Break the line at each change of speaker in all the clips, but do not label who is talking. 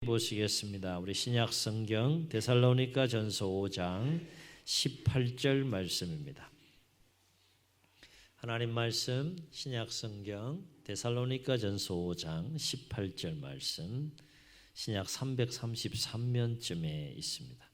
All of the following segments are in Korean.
보시겠습니다. 우리 신약 성경 데살로니가 전서 5장 18절 말씀입니다. 하나님 말씀 신약 성경 데살로니가 전서 5장 18절 말씀 신약 333면쯤에 있습니다.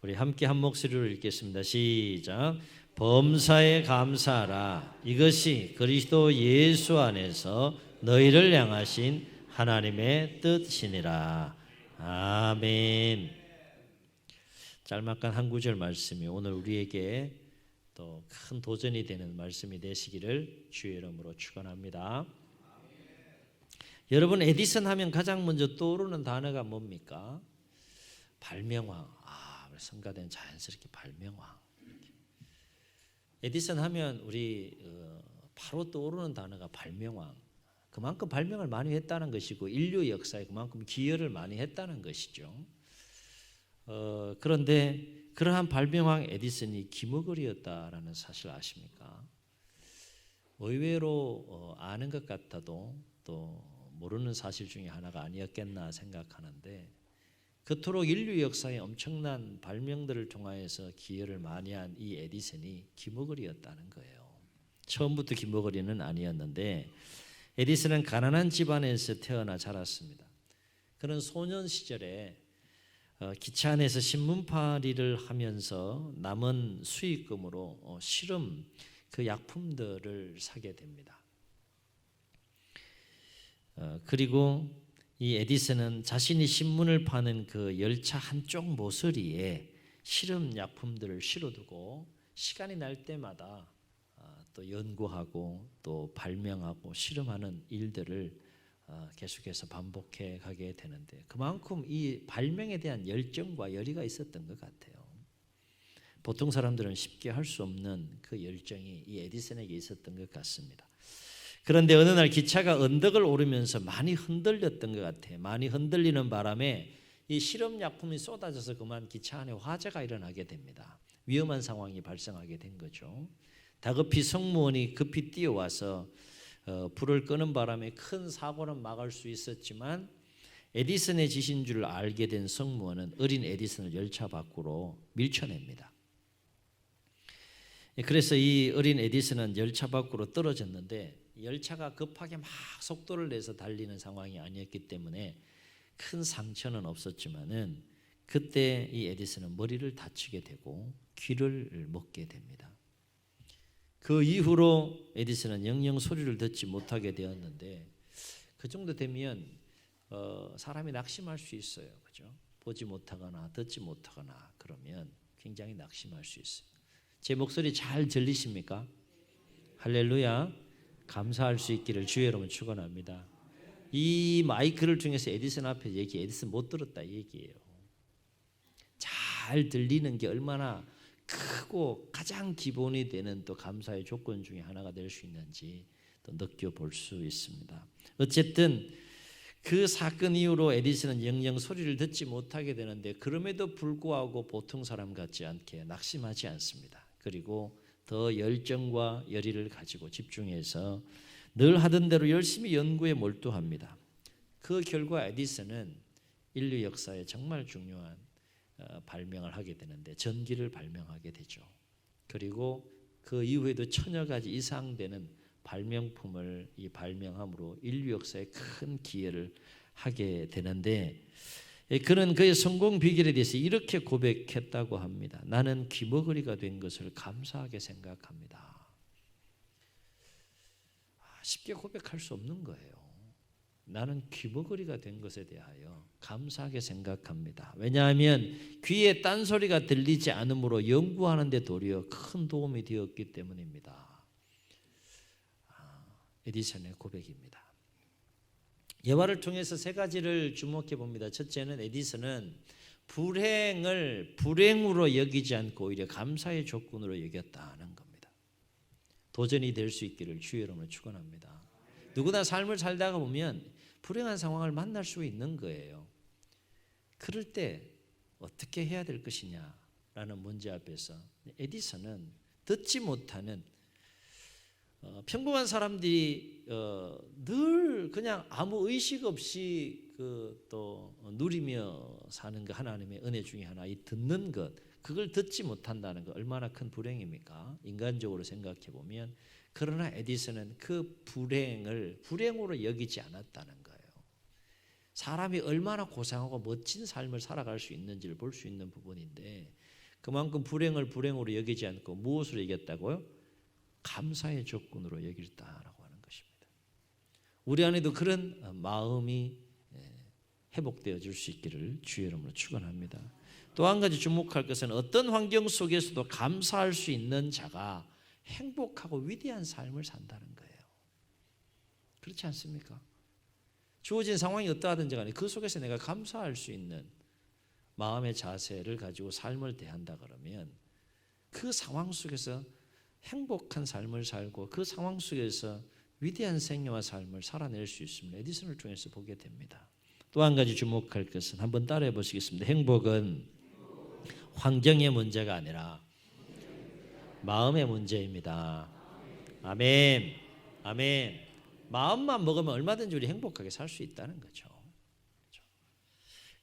우리 함께 한 목소리로 읽겠습니다. 시작. 범사에 감사하라. 이것이 그리스도 예수 안에서 너희를 향하신 하나님의 뜻이니라. 아멘. 짤막한 한 구절 말씀이 오늘 우리에게 또 큰 도전이 되는 말씀이 되시기를 주의 이름으로 축원합니다. 여러분, 에디슨 하면 가장 먼저 떠오르는 단어가 뭡니까? 발명왕. 성가대는 자연스럽게 발명왕. 에디슨 하면 우리 바로 떠오르는 단어가 발명왕. 그만큼 발명을 많이 했다는 것이고 인류 역사에 그만큼 기여를 많이 했다는 것이죠. 그런데 그러한 발명왕 에디슨이 기머거리였다라는 사실 아십니까? 의외로 아는 것 같아도 또 모르는 사실 중에 하나가 아니었겠나 생각하는데, 그토록 인류 역사에 엄청난 발명들을 통하여서 기여를 많이 한 이 에디슨이 기머거리였다는 거예요. 처음부터 기머거리는 아니었는데 에디슨은 가난한 집안에서 태어나 자랐습니다. 그런 소년 시절에 기차 안에서 신문팔이를 하면서 남은 수익금으로 실험 그 약품들을 사게 됩니다. 그리고 이 에디슨은 자신이 신문을 파는 그 열차 한쪽 모서리에 실험 약품들을 실어두고 시간이 날 때마다 또 연구하고 또 발명하고 실험하는 일들을 계속해서 반복해 가게 되는데, 그만큼 이 발명에 대한 열정과 열의가 있었던 것 같아요. 보통 사람들은 쉽게 할 수 없는 그 열정이 이 에디슨에게 있었던 것 같습니다. 그런데 어느 날 기차가 언덕을 오르면서 많이 흔들렸던 것 같아요. 많이 흔들리는 바람에 이 실험약품이 쏟아져서 그만 기차 안에 화재가 일어나게 됩니다. 위험한 상황이 발생하게 된 거죠. 다급히 승무원이 급히 뛰어와서 불을 끄는 바람에 큰 사고는 막을 수 있었지만, 에디슨의 짓인 줄 알게 된 승무원은 어린 에디슨을 열차 밖으로 밀쳐냅니다. 그래서 이 어린 에디슨은 열차 밖으로 떨어졌는데, 열차가 급하게 막 속도를 내서 달리는 상황이 아니었기 때문에 큰 상처는 없었지만은 그때 이 에디슨은 머리를 다치게 되고 귀를 먹게 됩니다. 그 이후로 에디슨은 영영 소리를 듣지 못하게 되었는데, 그 정도 되면 사람이 낙심할 수 있어요. 그죠? 보지 못하거나 듣지 못하거나 그러면 굉장히 낙심할 수 있어요. 제 목소리 잘 들리십니까? 할렐루야. 감사할 수 있기를 주의 이름으로 축원합니다. 이 마이크를 통해서 에디슨 앞에 에디슨 못 들었다 이 얘기예요. 잘 들리는 게 얼마나 크고 가장 기본이 되는 또 감사의 조건 중에 하나가 될 수 있는지 또 느껴볼 수 있습니다. 어쨌든 그 사건 이후로 에디슨은 영영 소리를 듣지 못하게 되는데, 그럼에도 불구하고 보통 사람 같지 않게 낙심하지 않습니다. 그리고 더 열정과 열의를 가지고 집중해서 늘 하던 대로 열심히 연구에 몰두합니다. 그 결과 에디슨은 인류 역사에 정말 중요한 발명을 하게 되는데, 전기를 발명하게 되죠. 그리고 그 이후에도 천여 가지 이상 되는 발명품을 이 발명함으로 인류 역사에 큰 기여를 하게 되는데, 그는 그의 성공 비결에 대해서 이렇게 고백했다고 합니다. 나는 기머거리가 된 것을 감사하게 생각합니다. 쉽게 고백할 수 없는 거예요. 나는 귀머거리가 된 것에 대하여 감사하게 생각합니다. 왜냐하면 귀에 딴소리가 들리지 않으므로 연구하는 데 도리어 큰 도움이 되었기 때문입니다. 에디슨의 고백입니다. 예화를 통해서 세 가지를 주목해 봅니다. 첫째는 에디슨은 불행을 불행으로 여기지 않고 오히려 감사의 조건으로 여겼다는 겁니다. 도전이 될 수 있기를 주의 이름으로 축원합니다. 누구나 삶을 살다가 보면 불행한 상황을 만날 수 있는 거예요. 그럴 때 어떻게 해야 될 것이냐라는 문제 앞에서 에디슨은 듣지 못하는 평범한 사람들이 늘 그냥 아무 의식 없이 또 누리며 사는 그 하나님의 은혜 중에 하나, 이 듣는 것, 그걸 듣지 못한다는 것 얼마나 큰 불행입니까? 인간적으로 생각해 보면. 그러나 에디슨은 그 불행을 불행으로 여기지 않았다는 거예요. 사람이 얼마나 고상하고 멋진 삶을 살아갈 수 있는지를 볼 수 있는 부분인데, 그만큼 불행을 불행으로 여기지 않고 무엇으로 여겼다고요? 감사의 조건으로 여겼다라고 하는 것입니다. 우리 안에도 그런 마음이 회복되어 줄 수 있기를 주의 이름으로 축원합니다. 또 한 가지 주목할 것은 어떤 환경 속에서도 감사할 수 있는 자가 행복하고 위대한 삶을 산다는 거예요. 그렇지 않습니까? 주어진 상황이 어떠하든지 간에 그 속에서 내가 감사할 수 있는 마음의 자세를 가지고 삶을 대한다 그러면 그 상황 속에서 행복한 삶을 살고 그 상황 속에서 위대한 생애와 삶을 살아낼 수 있음을 에디슨을 통해서 보게 됩니다. 또 한 가지 주목할 것은 한번 따라해 보시겠습니다. 행복은 환경의 문제가 아니라 마음의 문제입니다. 아멘. 아멘. 마음만 먹으면 얼마든지 우리 행복하게 살 수 있다는 거죠.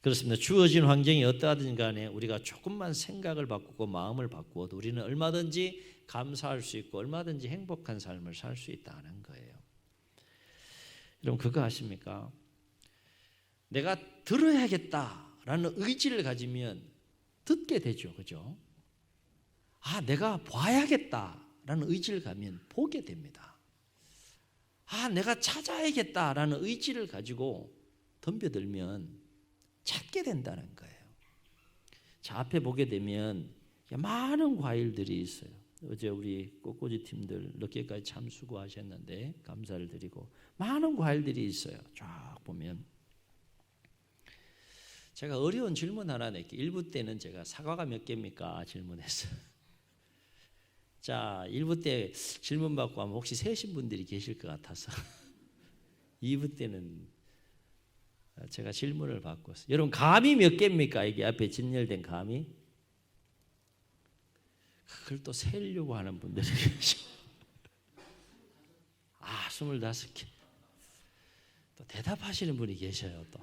그렇습니다. 주어진 환경이 어떠하든 간에 우리가 조금만 생각을 바꾸고 마음을 바꾸어도 우리는 얼마든지 감사할 수 있고 얼마든지 행복한 삶을 살 수 있다는 거예요. 여러분 그거 아십니까? 내가 들어야겠다라는 의지를 가지면 듣게 되죠. 그죠? 내가 봐야겠다라는 의지를 가면 보게 됩니다. 내가 찾아야겠다라는 의지를 가지고 덤벼들면 찾게 된다는 거예요. 자, 앞에 보게 되면 많은 과일들이 있어요. 어제 우리 꽃꽂이 팀들 늦게까지 참 수고하셨는데 감사를 드리고 많은 과일들이 있어요. 쫙 보면 제가 어려운 질문 하나 낼게요. 1부 때는 제가 사과가 몇 개입니까? 질문했어요. 자, 1부 때 질문 받고 하면 혹시 세신 분들이 계실 것 같아서 2부 때는 제가 질문을 받고 있어요. 여러분 감이 몇 개입니까? 이게 앞에 진열된 감이? 그걸 또 세려고 하는 분들이 계셔. 25개. 또 대답하시는 분이 계셔요. 또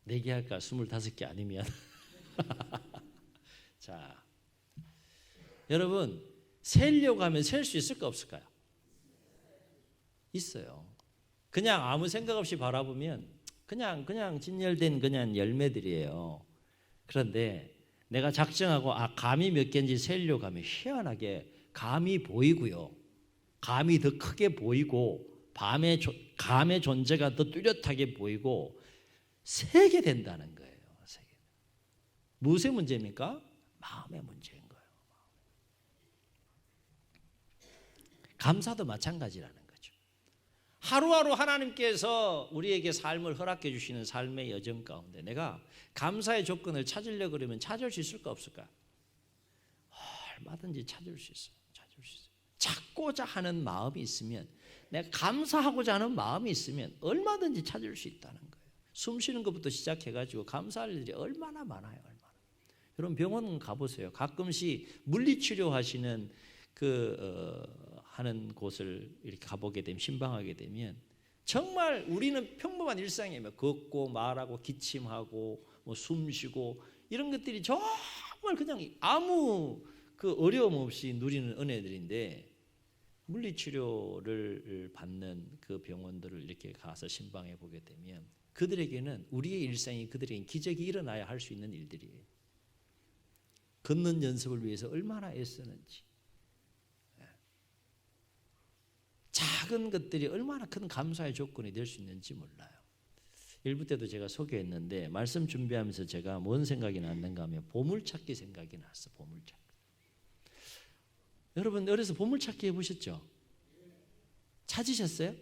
4개 할까? 25개 아니면 자, 여러분 세려고 하면 셀 수 있을까 없을까요? 있어요. 그냥 아무 생각 없이 바라보면 그냥 진열된 그냥 열매들이에요. 그런데 내가 작정하고 감이 몇 개인지 세려고 하면 희한하게 감이 보이고요. 감이 더 크게 보이고 감의 존재가 더 뚜렷하게 보이고 세게 된다는 거예요. 세게. 무엇의 문제입니까? 마음의 문제인 거예요. 감사도 마찬가지라는 거죠. 하루하루 하나님께서 우리에게 삶을 허락해 주시는 삶의 여정 가운데 내가 감사의 조건을 찾으려고 그러면 찾을 수 있을까 없을까? 얼마든지 찾을 수 있어요. 찾고자 하는 마음이 있으면, 내가 감사하고자 하는 마음이 있으면 얼마든지 찾을 수 있다는 거예요. 숨 쉬는 것부터 시작해가지고 감사할 일이 얼마나 많아요. 얼마나. 여러분 병원 가보세요. 가끔씩 물리치료하시는 하는 곳을 이렇게 가보게 되면, 신방하게 되면 정말 우리는 평범한 일상이면 걷고 말하고 기침하고 숨 쉬고 이런 것들이 정말 그냥 아무 어려움 없이 누리는 은혜들인데, 물리치료를 받는 그 병원들을 이렇게 가서 신방해 보게 되면 그들에게는 우리의 일상이 그들에게는 기적이 일어나야 할 수 있는 일들이에요. 걷는 연습을 위해서 얼마나 애쓰는지, 작은 것들이 얼마나 큰 감사의 조건이 될 수 있는지 몰라요. 1부 때도 제가 소개했는데 말씀 준비하면서 제가 뭔 생각이 났는가 하면 보물찾기 생각이 났어. 보물찾기. 여러분 어려서 보물찾기 해보셨죠? 찾으셨어요?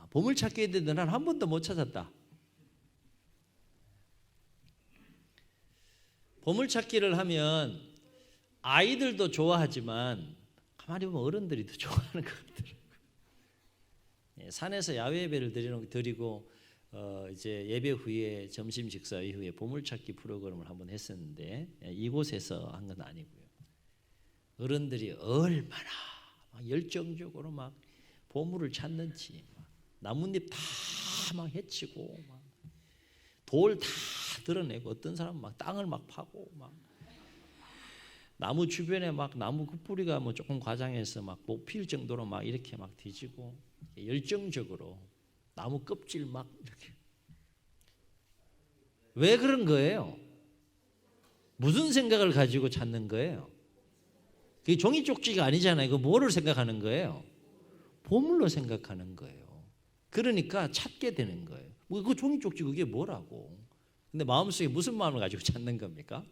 보물찾기 했는데 난 한 번도 못 찾았다. 보물찾기를 하면 아이들도 좋아하지만 가만히 보면 어른들이 더 좋아하는 것 같더라고요. 산에서 야외 예배를 드리고 이제 예배 후에 점심 식사 이후에 보물찾기 프로그램을 한번 했었는데, 이곳에서 한 건 아니고요. 어른들이 얼마나 막 열정적으로 막 보물을 찾는지 나뭇잎 다 막 해치고 막 돌 다 드러내고 어떤 사람은 막 땅을 막 파고 막 나무 주변에 막 나무 그 뿌리가 뭐 조금 과장해서 막 못 필 정도로 막 이렇게 막 뒤지고 열정적으로 나무 껍질 막 이렇게 왜 그런 거예요? 무슨 생각을 가지고 찾는 거예요? 그게 종이 쪽지가 아니잖아요. 그 뭐를 생각하는 거예요? 보물로 생각하는 거예요. 그러니까 찾게 되는 거예요. 뭐 그 종이 쪽지 그게 뭐라고? 근데 마음속에 무슨 마음을 가지고 찾는 겁니까?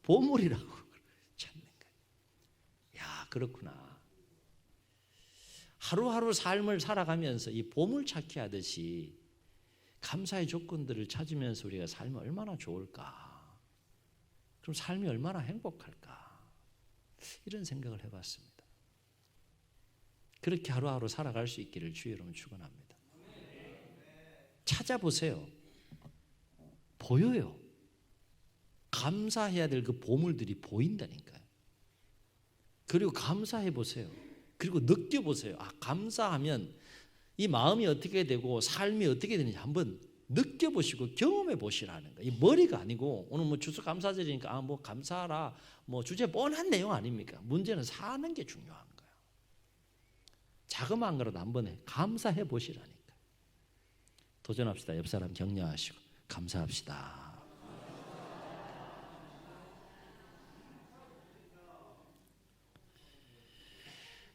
보물이라고 찾는 거예요. 야, 그렇구나. 하루하루 삶을 살아가면서 이 보물 찾기 하듯이 감사의 조건들을 찾으면서 우리가 삶이 얼마나 좋을까? 그럼 삶이 얼마나 행복할까? 이런 생각을 해봤습니다. 그렇게 하루하루 살아갈 수 있기를 주의 이름으로 축원합니다. 찾아보세요. 보여요. 감사해야 될 그 보물들이 보인다니까요. 그리고 감사해 보세요. 그리고 느껴보세요. 아, 감사하면 이 마음이 어떻게 되고 삶이 어떻게 되는지 한번 느껴보시고 경험해 보시라는 거예요. 이 머리가 아니고 오늘 뭐 추수 감사절이니까 아, 뭐 감사하라 뭐 주제 뻔한 내용 아닙니까? 문제는 사는 게 중요한 거예요. 자그마한 거라도 한번 감사해 보시라니까. 도전합시다. 옆 사람 격려하시고 감사합시다.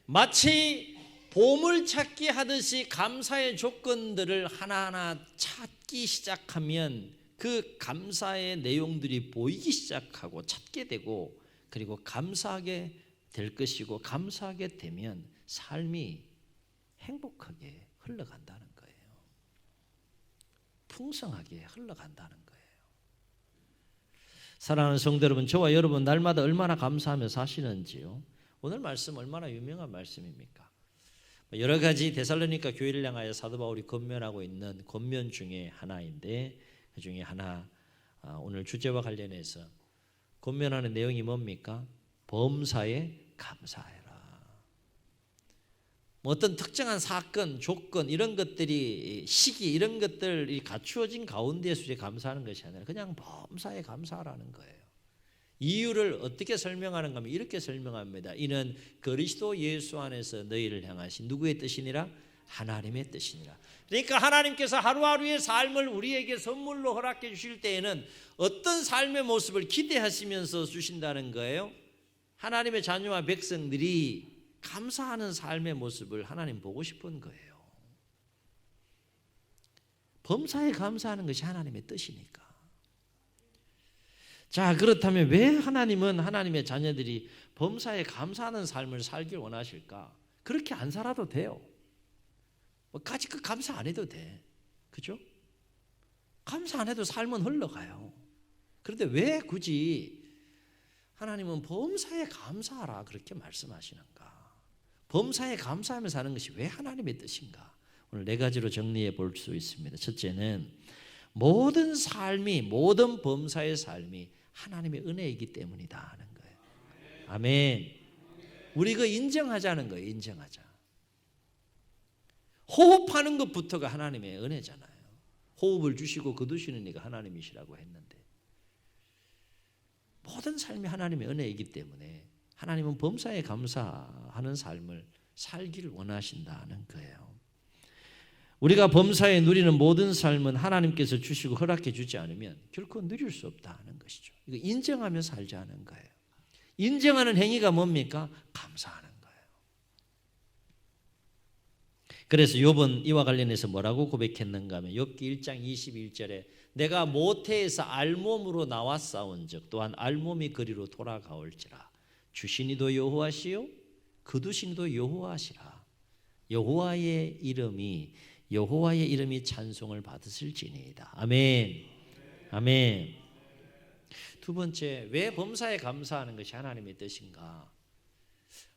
마치 보물찾기 하듯이 감사의 조건들을 하나하나 찾기 시작하면 그 감사의 내용들이 보이기 시작하고 찾게 되고 그리고 감사하게 될 것이고 감사하게 되면 삶이 행복하게 흘러간다는 거예요. 풍성하게 흘러간다는 거예요. 사랑하는 성도 여러분, 저와 여러분 날마다 얼마나 감사하며 사시는지요? 오늘 말씀 얼마나 유명한 말씀입니까? 여러 가지 데살로니가 교회를 향하여 사도 바울이 권면하고 있는 권면 중에 하나인데 그 중에 하나 오늘 주제와 관련해서 권면하는 내용이 뭡니까? 범사에 감사해라. 뭐 어떤 특정한 사건, 조건 이런 것들이 시기 이런 것들이 갖추어진 가운데에서 감사하는 것이 아니라 그냥 범사에 감사하라는 거예요. 이유를 어떻게 설명하는가 하면 이렇게 설명합니다. 이는 그리스도 예수 안에서 너희를 향하신 누구의 뜻이니라? 하나님의 뜻이니라. 그러니까 하나님께서 하루하루의 삶을 우리에게 선물로 허락해 주실 때에는 어떤 삶의 모습을 기대하시면서 주신다는 거예요? 하나님의 자녀와 백성들이 감사하는 삶의 모습을 하나님 보고 싶은 거예요. 범사에 감사하는 것이 하나님의 뜻이니까. 자, 그렇다면 왜 하나님은 하나님의 자녀들이 범사에 감사하는 삶을 살길 원하실까? 그렇게 안 살아도 돼요. 까짓 감사 안 해도 돼. 그죠? 감사 안 해도 삶은 흘러가요. 그런데 왜 굳이 하나님은 범사에 감사하라 그렇게 말씀하시는가? 범사에 감사하며 사는 것이 왜 하나님의 뜻인가? 오늘 네 가지로 정리해 볼 수 있습니다. 첫째는 모든 삶이 모든 범사의 삶이 하나님의 은혜이기 때문이다 하는 거예요. 아멘. 우리 그 인정하자는 거예요. 인정하자. 호흡하는 것부터가 하나님의 은혜잖아요. 호흡을 주시고 거두시는 이가 하나님이시라고 했는데 모든 삶이 하나님의 은혜이기 때문에 하나님은 범사에 감사하는 삶을 살기를 원하신다는 거예요. 우리가 범사에 누리는 모든 삶은 하나님께서 주시고 허락해 주지 않으면 결코 누릴 수 없다는 것이죠. 이거 인정하며 살자는 거예요. 인정하는 행위가 뭡니까? 감사하는 거예요. 그래서 욥은 이와 관련해서 뭐라고 고백했는가 하면 욥기 1장 21절에 내가 모태에서 알몸으로 나와 싸운즉 또한 알몸이 그리로 돌아가올지라 주신 이도 여호와시요 거두신 이도 여호와시라 여호와의 이름이 찬송을 받으실지니이다. 아멘. 아멘. 두 번째, 왜 범사에 감사하는 것이 하나님의 뜻인가?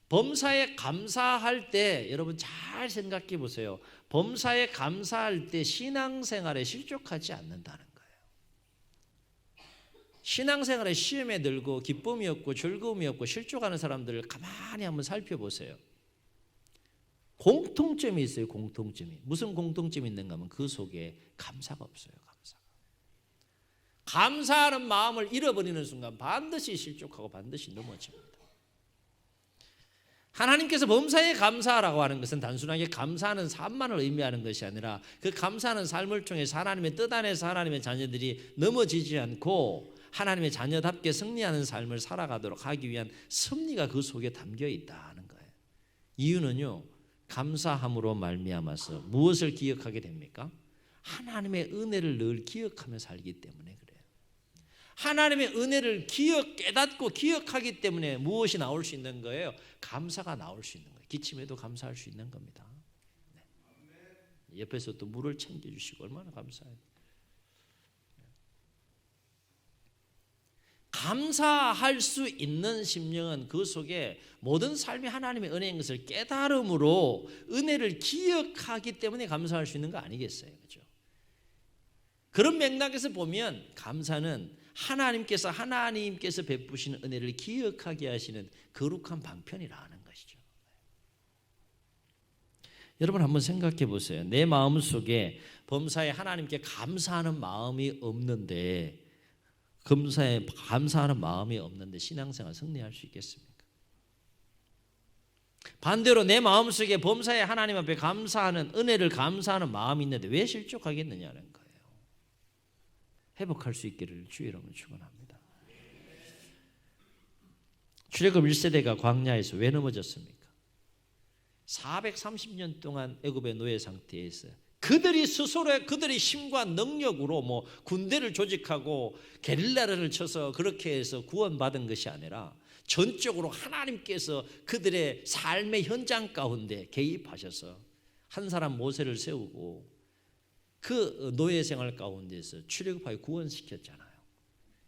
범사에 감사할 때 여러분 잘 생각해 보세요. 범사에 감사할 때 신앙생활에 실족하지 않는다는 거예요. 신앙생활에 시험에 들고 기쁨이 없고 즐거움이 없고 실족하는 사람들을 가만히 한번 살펴보세요. 공통점이 있어요. 공통점이. 무슨 공통점이 있는가 하면 그 속에 감사가 없어요. 감사하는 마음을 잃어버리는 순간 반드시 실족하고 반드시 넘어집니다. 하나님께서 범사에 감사하라고 하는 것은 단순하게 감사하는 삶만을 의미하는 것이 아니라 그 감사하는 삶을 통해서 하나님의 뜻 안에서 하나님의 자녀들이 넘어지지 않고 하나님의 자녀답게 승리하는 삶을 살아가도록 하기 위한 섭리가 그 속에 담겨 있다는 거예요. 이유는요, 감사함으로 말미암아서 무엇을 기억하게 됩니까? 하나님의 은혜를 늘 기억하며 살기 때문에 그래요. 하나님의 은혜를 깨닫고 기억하기 때문에 무엇이 나올 수 있는 거예요? 감사가 나올 수 있는 거예요. 기침에도 감사할 수 있는 겁니다. 네. 옆에서 또 물을 챙겨주시고 얼마나 감사해요. 감사할 수 있는 심령은 그 속에 모든 삶이 하나님의 은혜인 것을 깨달음으로 은혜를 기억하기 때문에 감사할 수 있는 거 아니겠어요? 그렇죠? 그런 맥락에서 보면 감사는 하나님께서 베푸시는 은혜를 기억하게 하시는 거룩한 방편이라는 것이죠. 여러분 한번 생각해 보세요. 내 마음속에 범사에 하나님께 감사하는 마음이 없는데 감사에 감사하는 마음이 없는데 신앙생활 승리할 수 있겠습니까? 반대로 내 마음속에 범사에 하나님 앞에 감사하는 은혜를 감사하는 마음이 있는데 왜 실족하겠느냐는 거예요. 회복할 수 있기를 주의 이름으로 축원합니다. 출애굽 1세대가 광야에서 왜 넘어졌습니까? 430년 동안 애굽의 노예 상태에서 그들이 스스로의 그들의 힘과 능력으로 군대를 조직하고 게릴라를 쳐서 그렇게 해서 구원받은 것이 아니라 전적으로 하나님께서 그들의 삶의 현장 가운데 개입하셔서 한 사람 모세를 세우고 그 노예 생활 가운데서 출애굽하여 구원시켰잖아요.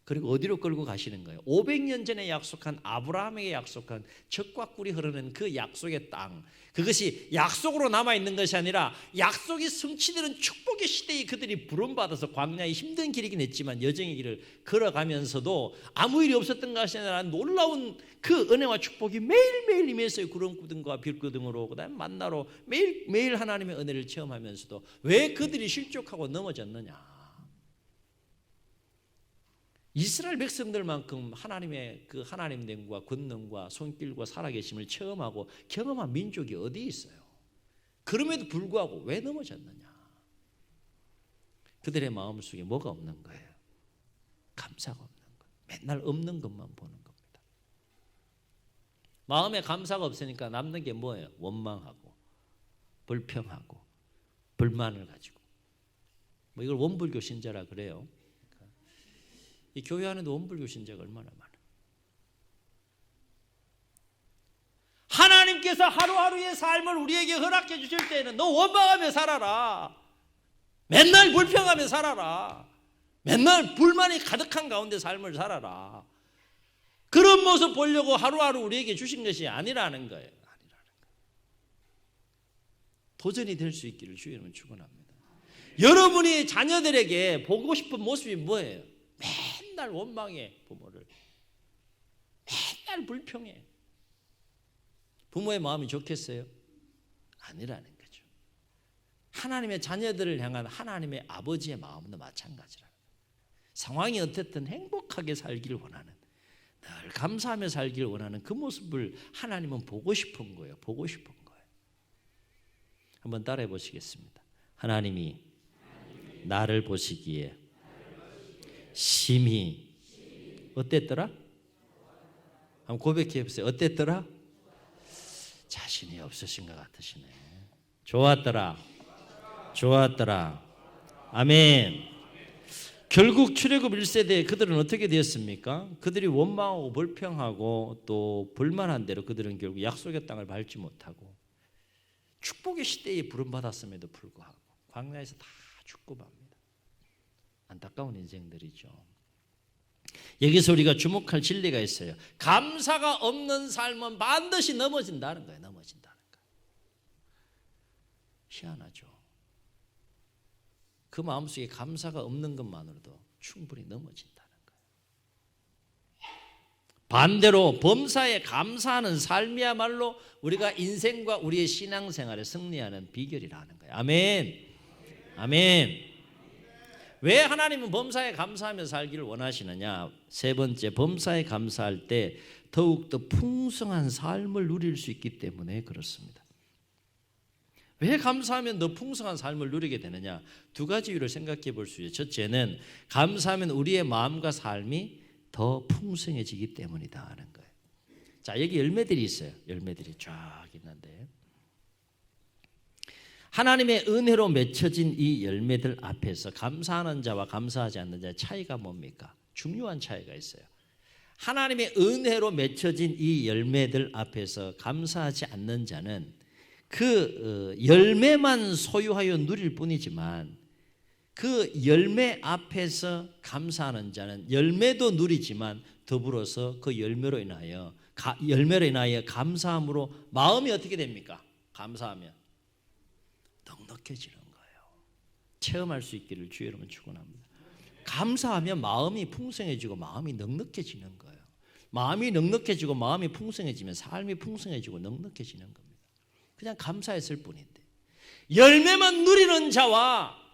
그리고 어디로 끌고 가시는 거예요? 500년 전에 약속한 아브라함에게 약속한 젖과 꿀이 흐르는 그 약속의 땅, 그것이 약속으로 남아있는 것이 아니라 약속이 성취되는 축복의 시대에 그들이 부름받아서 광야의 힘든 길이긴 했지만 여정의 길을 걸어가면서도 아무 일이 없었던 것이 아니라 놀라운 그 은혜와 축복이 매일매일 임했어요. 구름구름과 빛구름으로 그다음에 만나로 매일 하나님의 은혜를 체험하면서도 왜 그들이 실족하고 넘어졌느냐? 이스라엘 백성들만큼 하나님의 그 하나님됨과 권능과 손길과 살아계심을 체험하고 경험한 민족이 어디 있어요? 그럼에도 불구하고 왜 넘어졌느냐? 그들의 마음속에 뭐가 없는 거예요? 감사가 없는 거예요. 맨날 없는 것만 보는 겁니다. 마음에 감사가 없으니까 남는 게 뭐예요? 원망하고 불평하고 불만을 가지고. 이걸 원불교 신자라 그래요. 이 교회 안에도 원불교 신자가 얼마나 많아요. 하나님께서 하루하루의 삶을 우리에게 허락해 주실 때는 너 원망하며 살아라. 맨날 불평하며 살아라. 맨날 불만이 가득한 가운데 삶을 살아라. 그런 모습 보려고 하루하루 우리에게 주신 것이 아니라는 거예요. 도전이 될 수 있기를 주의 이름으로 축원합니다. 여러분이 자녀들에게 보고 싶은 모습이 뭐예요? 맨날 원망해. 부모를 맨날 불평해. 부모의 마음이 좋겠어요? 아니라는 거죠. 하나님의 자녀들을 향한 하나님의 아버지의 마음도 마찬가지라는 거예요. 상황이 어떻든 행복하게 살기를 원하는, 늘 감사하며 살기를 원하는 그 모습을 하나님은 보고 싶은 거예요. 보고 싶은 거예요. 한번 따라해 보시겠습니다. 하나님이 나를 보시기에 심히 어땠더라? 한번 고백해 보세요. 어땠더라? 자신이 없으신 것 같으시네. 좋았더라. 좋았더라. 아멘. 결국 출애굽 1세대 그들은 어떻게 되었습니까? 그들이 원망하고 불평하고 또 불만한 대로 그들은 결국 약속의 땅을 밟지 못하고 축복의 시대에 부름받았음에도 불구하고 광야에서 다 죽고 맙니다. 안타까운 인생들이죠. 여기서 우리가 주목할 진리가 있어요. 감사가 없는 삶은 반드시 넘어진다는 거예요. 넘어진다는 거예요. 희한하죠. 그 마음속에 감사가 없는 것만으로도 충분히 넘어진다는 거예요. 반대로 범사에 감사하는 삶이야말로 우리가 인생과 우리의 신앙생활에 승리하는 비결이라는 거예요. 아멘. 아멘. 왜 하나님은 범사에 감사하며 살기를 원하시느냐? 세 번째, 범사에 감사할 때 더욱더 풍성한 삶을 누릴 수 있기 때문에 그렇습니다. 왜 감사하면 더 풍성한 삶을 누리게 되느냐? 두 가지 이유를 생각해 볼 수 있어요. 첫째는 감사하면 우리의 마음과 삶이 더 풍성해지기 때문이다 하는 거예요. 자, 여기 열매들이 있어요. 열매들이 쫙 있는데 하나님의 은혜로 맺혀진 이 열매들 앞에서 감사하는 자와 감사하지 않는 자의 차이가 뭡니까? 중요한 차이가 있어요. 하나님의 은혜로 맺혀진 이 열매들 앞에서 감사하지 않는 자는 그 열매만 소유하여 누릴 뿐이지만 그 열매 앞에서 감사하는 자는 열매도 누리지만 더불어서 그 열매로 인하여 감사함으로 마음이 어떻게 됩니까? 감사하면 넉넉해지는 거예요. 체험할 수 있기를 주의 이름으로 축원합니다. 감사하면 마음이 풍성해지고 마음이 넉넉해지는 거예요. 마음이 넉넉해지고 마음이 풍성해지면 삶이 풍성해지고 넉넉해지는 겁니다. 그냥 감사했을 뿐인데 열매만 누리는 자와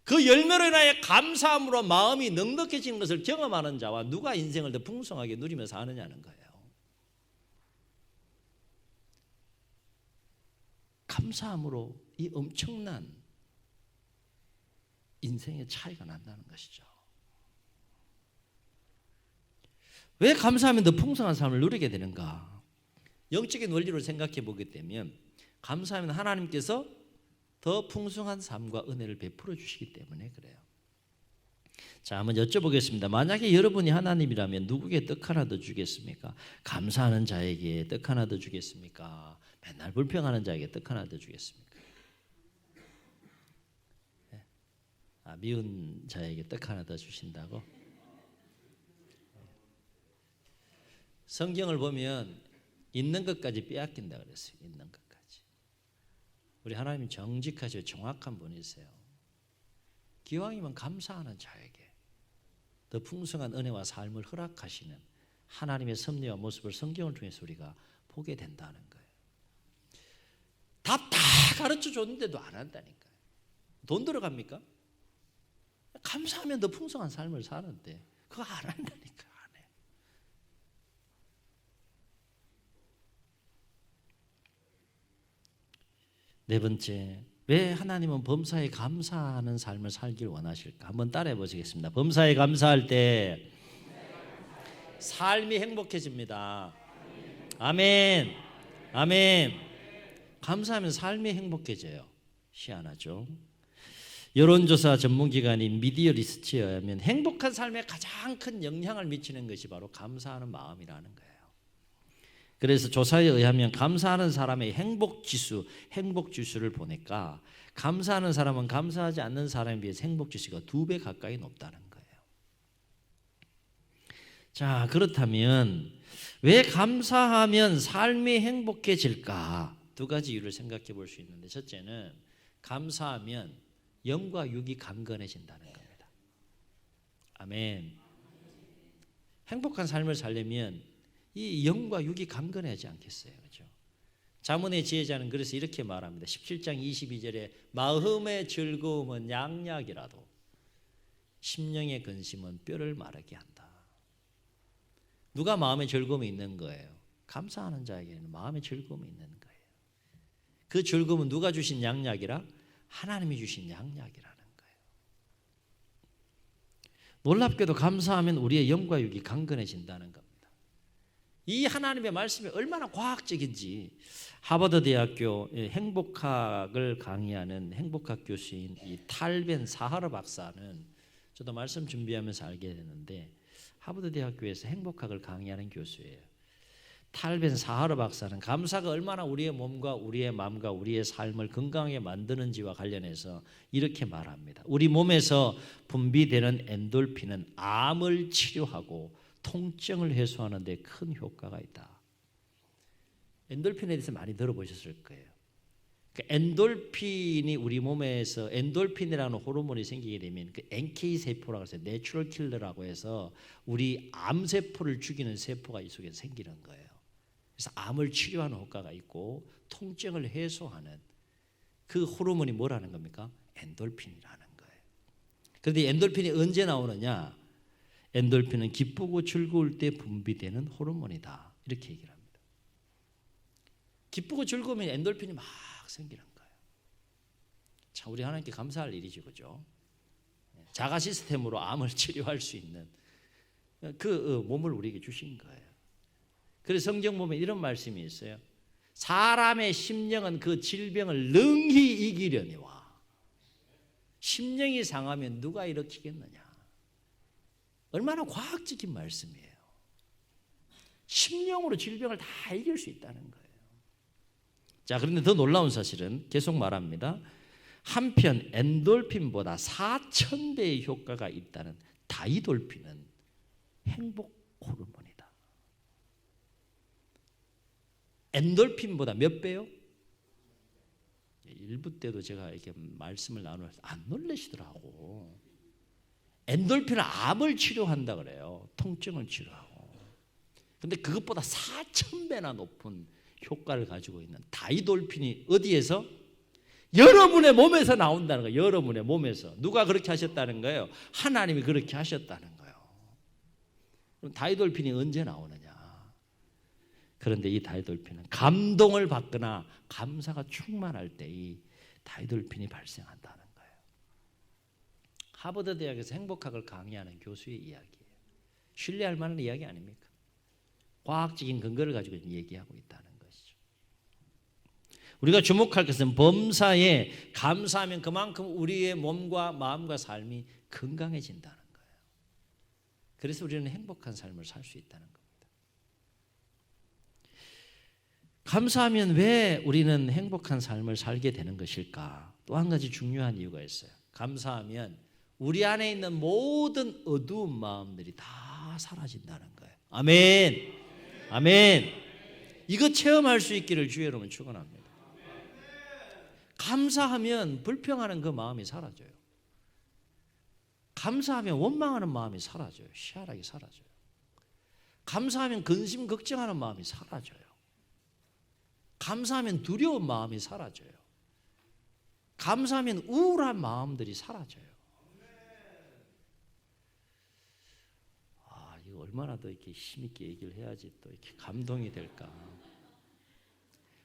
그 열매로 인하여 감사함으로 마음이 넉넉해지는 것을 경험하는 자와 누가 인생을 더 풍성하게 누리며 사느냐는 거예요. 감사함으로 이 엄청난 인생의 차이가 난다는 것이죠. 왜 감사하면 더 풍성한 삶을 누리게 되는가? 영적인 원리로 생각해 보게 되면 감사하면 하나님께서 더 풍성한 삶과 은혜를 베풀어 주시기 때문에 그래요. 자, 한번 여쭤보겠습니다. 만약에 여러분이 하나님이라면 누구에게 떡 하나 더 주겠습니까? 감사하는 자에게 떡 하나 더 주겠습니까? 맨날 불평하는 자에게 떡 하나 더 주겠습니까? 미운 자에게 떡 하나 더 주신다고? 성경을 보면 있는 것까지 빼앗긴다 그랬어요. 있는 것까지. 우리 하나님 정직하시고 정확한 분이세요. 기왕이면 감사하는 자에게 더 풍성한 은혜와 삶을 허락하시는 하나님의 섭리와 모습을 성경을 통해서 우리가 보게 된다는 거예요. 다 가르쳐 줬는데도 안 한다니까요. 돈 들어갑니까? 감사하면 더 풍성한 삶을 사는데 그거 안 한다니까. 안 해. 네 번째, 왜 하나님은 범사에 감사하는 삶을 살길 원하실까? 한번 따라해 보시겠습니다. 범사에 감사할 때 삶이 행복해집니다. 아멘. 아멘. 감사하면 삶이 행복해져요. 희한하죠? 여론조사 전문기관인 미디어리스트에 의하면 행복한 삶에 가장 큰 영향을 미치는 것이 바로 감사하는 마음이라는 거예요. 그래서 조사에 의하면 감사하는 사람의 행복지수를 보니까 감사하는 사람은 감사하지 않는 사람에 비해서 행복지수가 2배 가까이 높다는 거예요. 자, 그렇다면 왜 감사하면 삶이 행복해질까? 두 가지 이유를 생각해 볼 수 있는데, 첫째는 감사하면 영과 육이 강건해진다는 겁니다. 아멘. 행복한 삶을 살려면 이 영과 육이 강건하지 않겠어요? 그렇죠? 잠언의 지혜자는 그래서 이렇게 말합니다. 17장 22절에 마음의 즐거움은 양약이라도 심령의 근심은 뼈를 마르게 한다. 누가 마음의 즐거움이 있는 거예요? 감사하는 자에게는 마음의 즐거움이 있는 거예요. 그 즐거움은 누가 주신 양약이라? 하나님이 주신 양약이라는 거예요. 놀랍게도 감사하면 우리의 영과 육이 강건해진다는 겁니다. 이 하나님의 말씀이 얼마나 과학적인지 하버드 대학교 행복학을 강의하는 행복학 교수인 이 탈벤 사하르 박사는 저도 말씀 준비하면서 알게 됐는데 하버드 대학교에서 행복학을 강의하는 교수예요. 탈벤 사하르 박사는 감사가 얼마나 우리의 몸과 우리의 마음과 우리의 삶을 건강하게 만드는지와 관련해서 이렇게 말합니다. 우리 몸에서 분비되는 엔돌핀은 암을 치료하고 통증을 해소하는 데 큰 효과가 있다. 엔돌핀에 대해서 많이 들어보셨을 거예요. 엔돌핀이 우리 몸에서 엔돌핀이라는 호르몬이 생기게 되면 그 NK 세포라고 해서 내추럴 킬러라고 해서 우리 암 세포를 죽이는 세포가 이 속에 생기는 거예요. 그래서 암을 치료하는 효과가 있고 통증을 해소하는 그 호르몬이 뭐라는 겁니까? 엔돌핀이라는 거예요. 그런데 엔돌핀이 언제 나오느냐? 엔돌핀은 기쁘고 즐거울 때 분비되는 호르몬이다. 이렇게 얘기를 합니다. 기쁘고 즐거우면 엔돌핀이 막 생기는 거예요. 참 우리 하나님께 감사할 일이죠, 그죠? 자가 시스템으로 암을 치료할 수 있는 그 몸을 우리에게 주신 거예요. 그래서 성경 보면 이런 말씀이 있어요. 사람의 심령은 그 질병을 능히 이기려니와. 심령이 상하면 누가 일으키겠느냐? 얼마나 과학적인 말씀이에요. 심령으로 질병을 다 이길 수 있다는 거예요. 자, 그런데 더 놀라운 사실은 계속 말합니다. 한편 엔돌핀보다 4,000배의 효과가 있다는 다이돌핀은 행복 호르몬이다. 엔돌핀보다 몇 배요? 일부 때도 제가 이렇게 말씀을 나누면서 안 놀라시더라고. 엔돌핀은 암을 치료한다 그래요. 통증을 치료하고. 근데 그것보다 4,000배나 높은 효과를 가지고 있는 다이돌핀이 어디에서? 여러분의 몸에서 나온다는 거예요. 여러분의 몸에서. 누가 그렇게 하셨다는 거예요? 하나님이 그렇게 하셨다는 거예요. 그럼 다이돌핀이 언제 나오느냐? 그런데 이 다이돌핀은 감동을 받거나 감사가 충만할 때 이 다이돌핀이 발생한다는 거예요. 하버드 대학에서 행복학을 강의하는 교수의 이야기예요. 신뢰할 만한 이야기 아닙니까? 과학적인 근거를 가지고 얘기하고 있다는 것이죠. 우리가 주목할 것은 범사에 감사하면 그만큼 우리의 몸과 마음과 삶이 건강해진다는 거예요. 그래서 우리는 행복한 삶을 살 수 있다는 겁니다. 감사하면 왜 우리는 행복한 삶을 살게 되는 것일까? 또 한 가지 중요한 이유가 있어요. 감사하면 우리 안에 있는 모든 어두운 마음들이 다 사라진다는 거예요. 아멘. 아멘. 이거 체험할 수 있기를 주의 여러분 축원합니다. 감사하면 불평하는 그 마음이 사라져요. 감사하면 원망하는 마음이 사라져요. 희한하게 사라져요. 감사하면 근심 걱정하는 마음이 사라져요. 감사하면 두려운 마음이 사라져요. 감사하면 우울한 마음들이 사라져요. 아, 이거 얼마나 더 이렇게 힘있게 얘기를 해야지 또 이렇게 감동이 될까.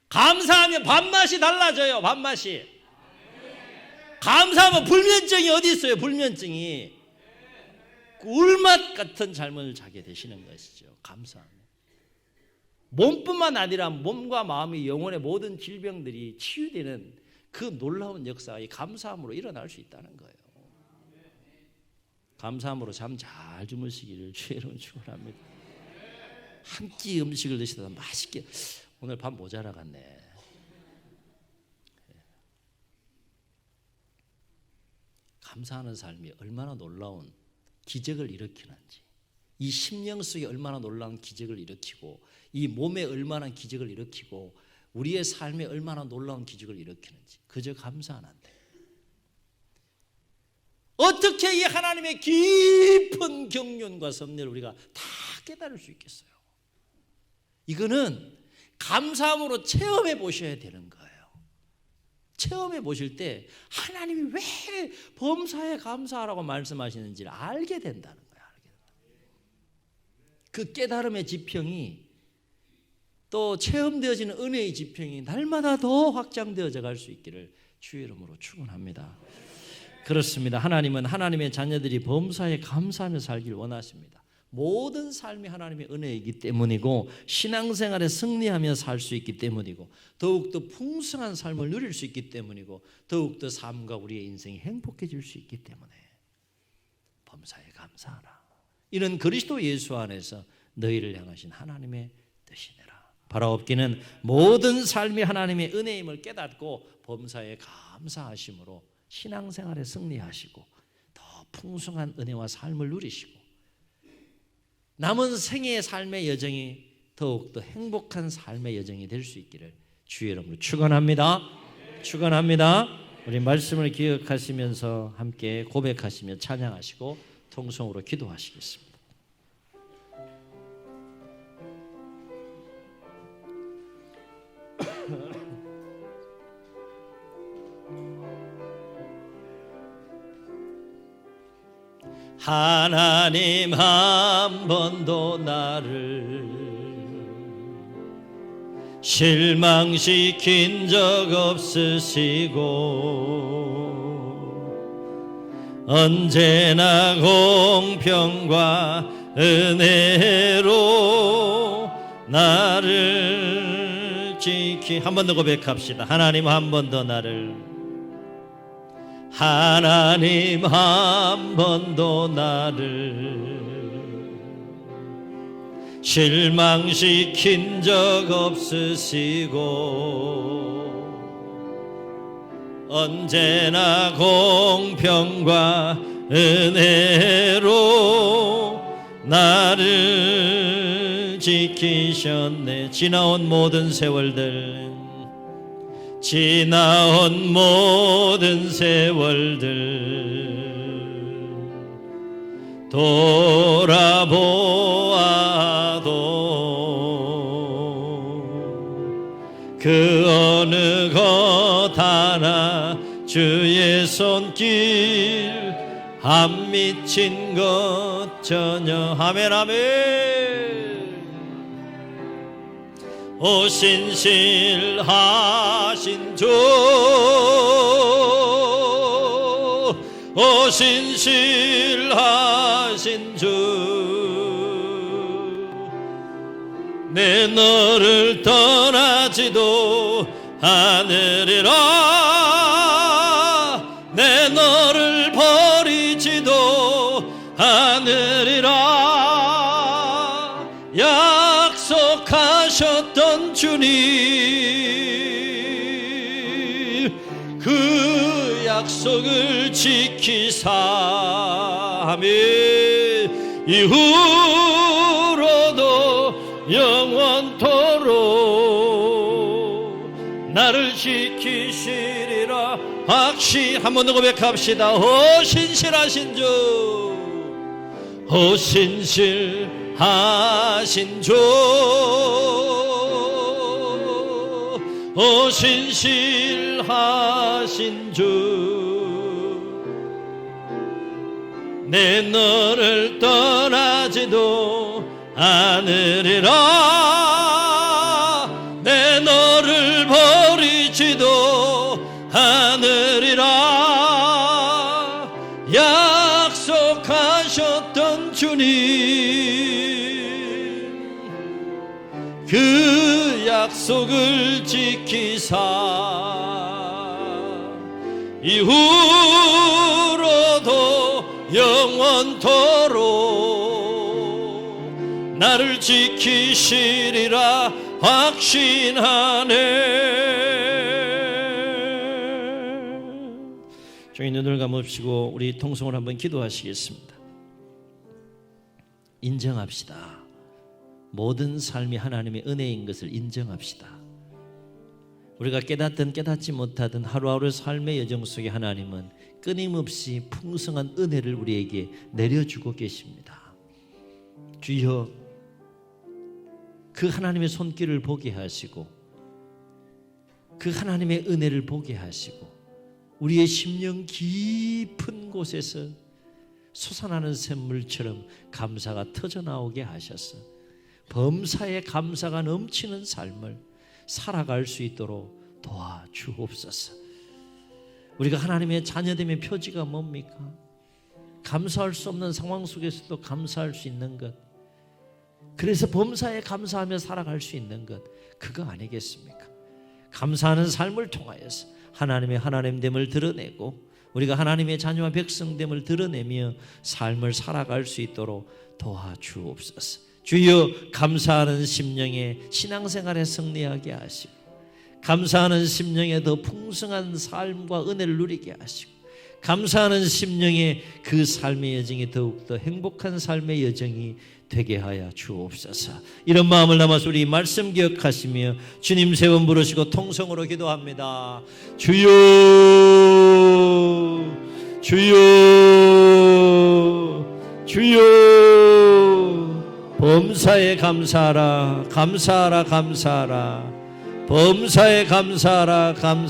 감사하면 밥맛이 달라져요. 밥맛이. 감사하면 불면증이 어디 있어요? 불면증이. 꿀맛 같은 잠을 자게 되시는 것이죠. 감사하면. 몸뿐만 아니라 몸과 마음이 영혼의 모든 질병들이 치유되는 그 놀라운 역사가 이 감사함으로 일어날 수 있다는 거예요. 감사함으로 잠 잘 주무시기를 주의 이름으로 축원합니다. 한 끼 음식을 드시다가 맛있게 오늘 밥 모자라갔네. 감사하는 삶이 얼마나 놀라운 기적을 일으키는지, 이 심령 속에 얼마나 놀라운 기적을 일으키고, 이 몸에 얼마나 기적을 일으키고, 우리의 삶에 얼마나 놀라운 기적을 일으키는지 그저 감사하는데 어떻게 이 하나님의 깊은 경륜과 섭리를 우리가 다 깨달을 수 있겠어요? 이거는 감사함으로 체험해 보셔야 되는 거예요. 체험해 보실 때 하나님이 왜 범사에 감사하라고 말씀하시는지를 알게 된다는 거예요. 그 깨달음의 지평이 또 체험되어지는 은혜의 지평이 날마다 더 확장되어져 갈 수 있기를 주의 이름으로 축원합니다. 그렇습니다. 하나님은 하나님의 자녀들이 범사에 감사하며 살기를 원하십니다. 모든 삶이 하나님의 은혜이기 때문이고 신앙생활에 승리하며 살 수 있기 때문이고 더욱더 풍성한 삶을 누릴 수 있기 때문이고 더욱더 삶과 우리의 인생이 행복해질 수 있기 때문에 범사에 감사하라. 이는 그리스도 예수 안에서 너희를 향하신 하나님의 뜻이니라. 바라옵기는 모든 삶이 하나님의 은혜임을 깨닫고 범사에 감사하심으로 신앙생활에 승리하시고 더 풍성한 은혜와 삶을 누리시고 남은 생애의 삶의 여정이 더욱더 행복한 삶의 여정이 될 수 있기를 주의 이름으로 축원합니다. 축원합니다. 우리 말씀을 기억하시면서 함께 고백하시며 찬양하시고 통성으로 기도하시겠습니다. 하나님 한 번도 나를 실망시킨 적 없으시고 언제나 공평과 은혜로 나를 지키 한 번 더 고백합시다. 하나님 한 번 더 나를 하나님 한 번도 나를 실망시킨 적 없으시고 언제나 공평과 은혜로 나를 지키셨네. 지나온 모든 세월들 돌아보아도 그 어느 것 하나 주의 손길 안 미친 것 전혀. 아멘 아멘. 오 신실하신 주, 오 신실하신 주, 내 너를 떠나지도 않으리라. 내 너를 버리지도 않으리라. 약속하셨던 주님, 그 약속을 지키사 아멘. 이후로도 영원토록 나를 지키시리라 확신. 한 번 더 고백합시다. 오 신실하신 주, 오 신실하신 주, 오 신실하신 주, 내 너를 떠나지도 않으리라. 내 너를 버리지도 않으리라. 약속하셨던 주님, 그 약속을 지키사 이후로도 영원토록 나를 지키시리라 확신하네. 저희 눈을 감으시고 우리 통성을 한번 기도하시겠습니다. 인정합시다. 모든 삶이 하나님의 은혜인 것을 인정합시다. 우리가 깨닫든 깨닫지 못하든 하루하루 삶의 여정 속에 하나님은 끊임없이 풍성한 은혜를 우리에게 내려주고 계십니다. 주여, 그 하나님의 손길을 보게 하시고 그 하나님의 은혜를 보게 하시고 우리의 심령 깊은 곳에서 솟아나는 샘물처럼 감사가 터져나오게 하셔서 범사에 감사가 넘치는 삶을 살아갈 수 있도록 도와주옵소서. 우리가 하나님의 자녀됨의 표지가 뭡니까? 감사할 수 없는 상황 속에서도 감사할 수 있는 것, 그래서 범사에 감사하며 살아갈 수 있는 것, 그거 아니겠습니까? 감사하는 삶을 통하여서 하나님의 하나님됨을 드러내고 우리가 하나님의 자녀와 백성됨을 드러내며 삶을 살아갈 수 있도록 도와주옵소서. 주여, 감사하는 심령에 신앙생활에 승리하게 하시고 감사하는 심령에 더 풍성한 삶과 은혜를 누리게 하시고 감사하는 심령에 그 삶의 여정이 더욱더 행복한 삶의 여정이 되게 하여 주옵소서. 이런 마음을 담아서 우리 말씀 기억하시며 주님 세 번 부르시고 통성으로 기도합니다. 주여 주여 주여. 범사에 감사하라 감사하라 감사하라. 범사에 감사하라 감사하라.